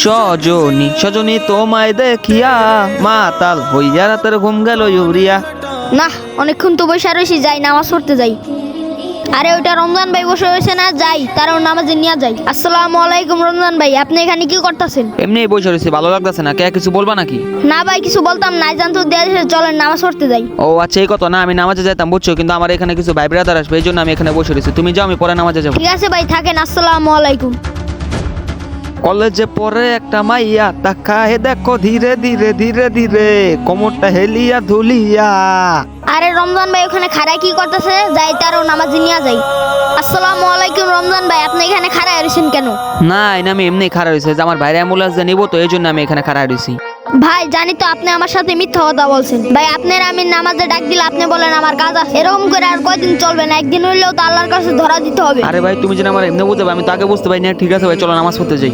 সজনী সজনী তোমায় দেখিয়া মাতাল হইয়া রাতের ঘুম গেল ইউরিয়া। না, অনেকক্ষণ তো বসে রয়েছি, যাই নামাজ পড়তে যাই। আরে ওইটা রমজান ভাই বসে রয়েছে না, যাই তারও নামাজে নিয়ে যাই। আসসালামু আলাইকুম রমজান ভাই, আপনি এখানে কি করতেছেন? এমনি বসে রয়েছে, ভালো লাগতেছে না, কে কিছু বলবা নাকি? না ভাই, কিছু বলতাম না, জানতো দেশে চলেন নামাজ পড়তে যাই। ও আচ্ছা, এই কথা না, আমি নামাজে যাইতাম বুঝছো, কিন্তু আমার এখানে কিছু ভাই ব্রাদার আসবে, এই জন্য আমি এখানে বসে রয়েছি। তুমি যাও, আমি পরে নামাজে যাবো। ঠিক আছে ভাই, থাকেন। আসসালামু আলাইকুম। কলেজে পরে একটা মাইয়া তাকায় দেখো ধীরে ধীরে ধীরে ধীরে কোমরটা হেলিয়া ধুলিয়া। আরে রমজান ভাই ওখানে খাড়ায় কি করতেছে? যাই তারও নামাজে নিয়ে যাই। আসসালামু আলাইকুম রমজান ভাই, আপনি এখানে খাড়ায় রয়েছেন কেন? না না, আমি এমনি খাড়া রয়েছে যে আমার বাইরে অ্যাম্বুলেন্স নিবো, তো এই জন্য আমি এখানে খাড়া রয়েছি। ভাই জানি তো আপনি আমার সাথে মিথ্যা কথা বলছেন। ভাই আপনার আমি নামাজে ডাক দিলে আপনি বলেন আমার কাজ আছে। এরকম করে আর কয়দিন চলবে না, একদিন হইলেও তো আল্লাহর কাছে ধরা দিতে হবে। আরে ভাই, তুমি যেন আমার এমনি বুঝতে, আমি তো আগে বুঝতে পারি না। ঠিক আছে ভাই, চলো নামাজ পড়তে যাই।